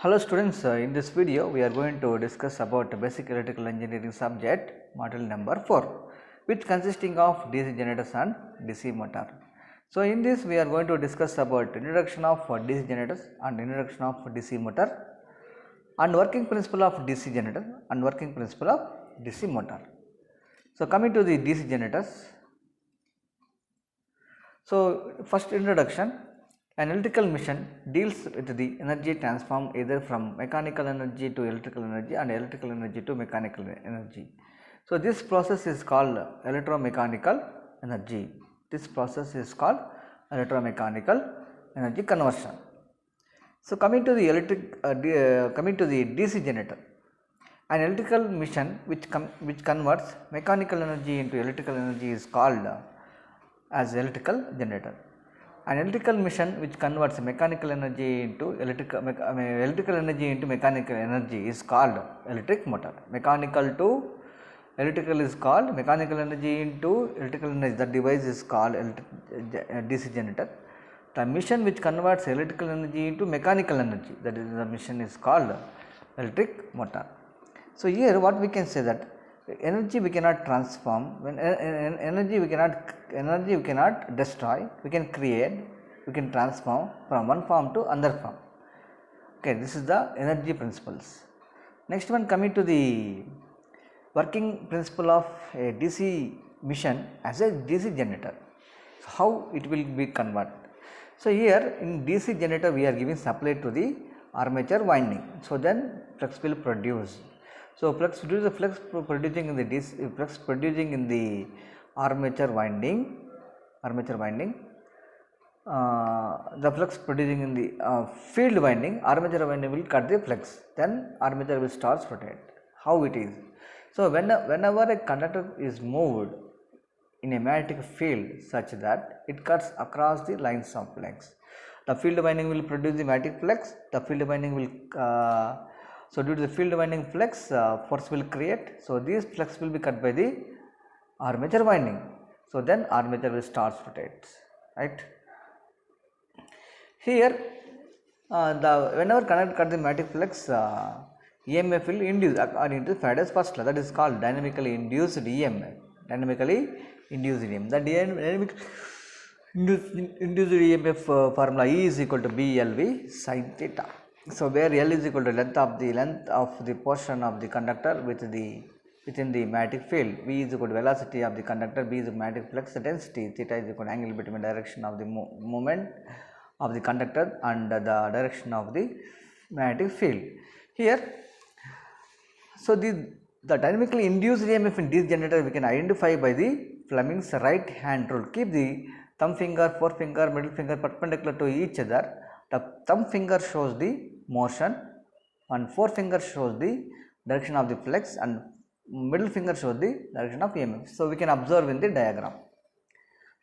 Hello students, in this video we are going to discuss about basic electrical engineering subject module number 4, which consisting of DC generators and DC motor. So in this we are going to discuss about introduction of DC generators and introduction of DC motor and working principle of DC generator and working principle of DC motor. So coming to the DC generators. So first introduction. An electrical machine deals with the energy transform either from mechanical energy to electrical energy and electrical energy to mechanical energy. So this process is called electromechanical energy. This process is called electromechanical energy conversion. So coming to the DC generator, an electrical machine which converts mechanical energy into electrical energy is called as electrical generator. An electrical machine which converts mechanical energy into electrical energy into mechanical energy is called electric motor. Mechanical to electrical is called mechanical energy into electrical energy. The device is called DC generator. The machine which converts electrical energy into mechanical energy, that is the machine is called electric motor. So here what we can say that energy we cannot transform, when energy we cannot destroy, we can create, we can transform from one form to another form. Okay, this is the energy principles. Next one, coming to the working principle of a DC machine as a DC generator. So how it will be converted? So here in DC generator we are giving supply to the armature winding, so then flux will produce. So flux producing in the DC, flux producing in the armature winding, the flux producing in the field winding, armature winding will cut the flux, then armature will start rotate. How it is? So whenever a conductor is moved in a magnetic field such that it cuts across the lines of flux, the field winding will produce the magnetic flux, the field winding will so due to the field winding flux, force will create. So this flux will be cut by the armature winding. So then armature will start rotate, right? Here, whenever conductor cut the magnetic flux, EMF will induce according to Faraday's first law. That is called dynamically induced EMF. Dynamically induced EMF. The dynamic induced EMF formula E is equal to BLV sin theta. So where L is equal to length of the portion of the conductor within the magnetic field, V is equal to velocity of the conductor, B is the magnetic flux density, theta is equal to angle between direction of the movement of the conductor and the direction of the magnetic field. Here, so the dynamically induced EMF in DC generator we can identify by the Fleming's right hand rule. Keep the thumb finger, forefinger, middle finger perpendicular to each other. The thumb finger shows the motion and forefinger shows the direction of the flux and middle finger shows the direction of EMF. So we can observe in the diagram.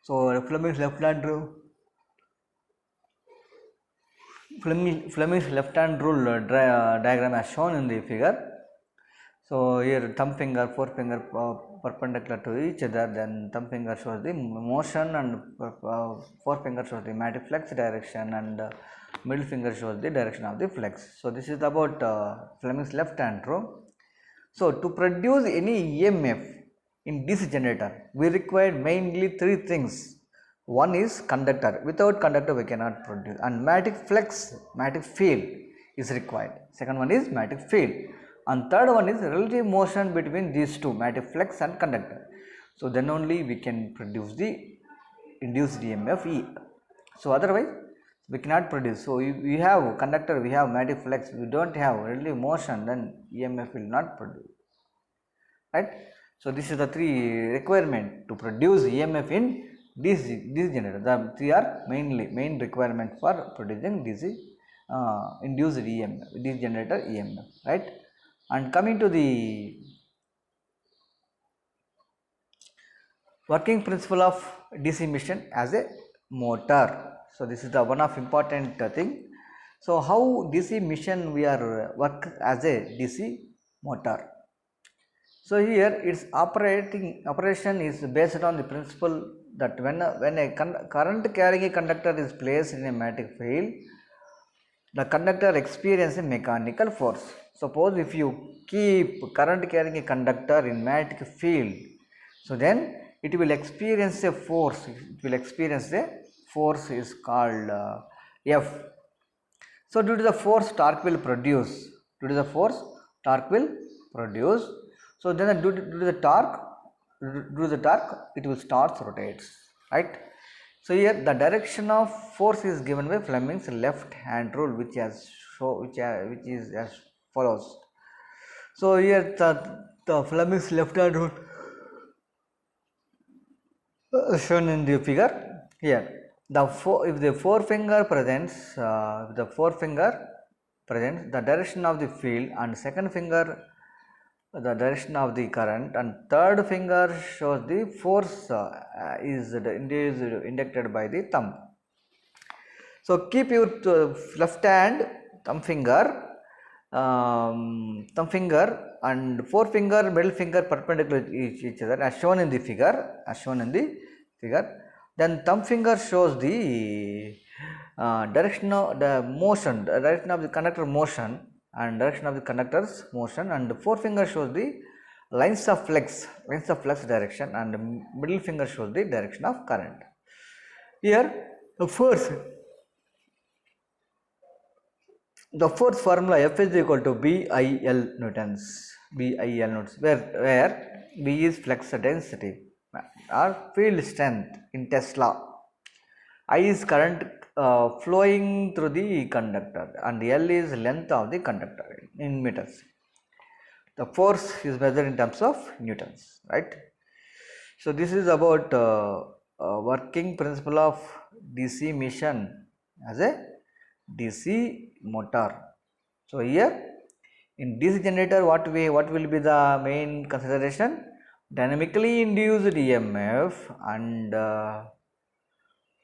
So Fleming's left hand rule, Fleming's left hand rule diagram as shown in the figure. So here thumb finger, forefinger perpendicular to each other, then thumb finger shows the motion and forefinger shows the magnetic flux direction and middle finger shows the direction of the flux. So this is about Fleming's left hand rule. So to produce any EMF in DC generator, we require mainly three things. One is conductor. Without conductor we cannot produce, and magnetic flux, magnetic field is required. Second one is magnetic field, and third one is relative motion between these two, magnetic flux and conductor. So then only we can produce the induced EMF E. So otherwise we cannot produce. So we have conductor, we have magnetic flux, we don't have relative motion, then EMF will not produce, right? So this is the three requirement to produce EMF in DC generator. The three are main requirement for producing DC induced EMF, DC generator EMF, right? And coming to the working principle of DC machine as a motor. So this is the one of important thing. So how DC machine we are work as a DC motor. So here its operation is based on the principle that when a current carrying a conductor is placed in a magnetic field, the conductor experiences a mechanical force. Suppose if you keep current carrying a conductor in magnetic field, so then it will experience a force. It will experience a force is called F. So due to the force, torque will produce. Due to the force, torque will produce. So then due to the torque, it will start rotates, right? So here the direction of force is given by Fleming's left hand rule, which is as follows. So here the Fleming's left hand rule shown in the figure. Here if the forefinger presents the direction of the field, and second finger the direction of the current, and third finger shows the force is indicated by the thumb. So keep your left hand thumb finger and forefinger middle finger perpendicular to each other as shown in the figure. Then thumb finger shows the direction of the motion, direction of the conductor motion, and direction of the conductor's motion, and the forefinger shows the lines of flux direction, and the middle finger shows the direction of current. Here the force formula F is equal to BIL newtons, where B is flux density or field strength in Tesla, I is current flowing through the conductor, and L is length of the conductor in meters. The force is measured in terms of newtons, right? So this is about working principle of DC machine as a DC motor. So here in DC generator, what will be the main consideration? Dynamically induced EMF,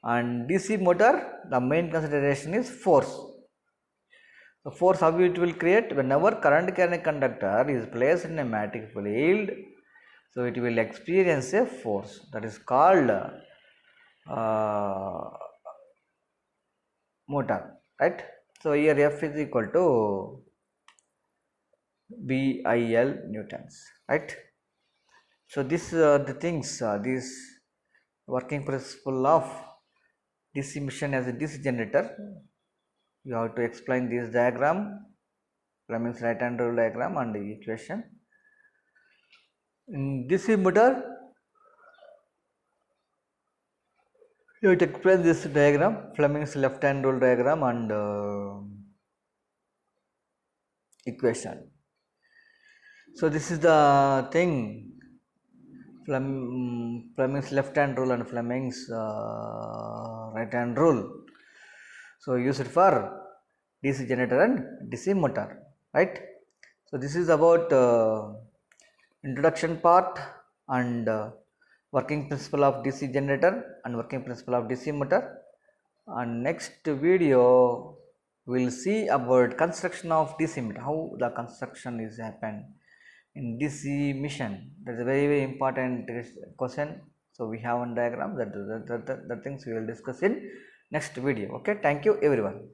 and DC motor, the main consideration is force. The force how it will create? Whenever current carrying conductor is placed in a magnetic field, so it will experience a force that is called motor, right? So here F is equal to BIL newtons, right? So this the things, this working principle of DC machine as a DC generator. You have to explain this diagram, Fleming's right hand rule diagram, and the equation. In DC motor, you have to explain this diagram, Fleming's left hand rule diagram, and equation. So this is the thing, Fleming's left hand rule and Fleming's right hand rule. So use it for DC generator and DC motor, right? So this is about introduction part and working principle of DC generator and working principle of DC motor. And next video we will see about construction of DC motor, how the construction is happened in DC machine. That is a very important question. So we have one diagram, that things we will discuss in next video. Okay, thank you everyone.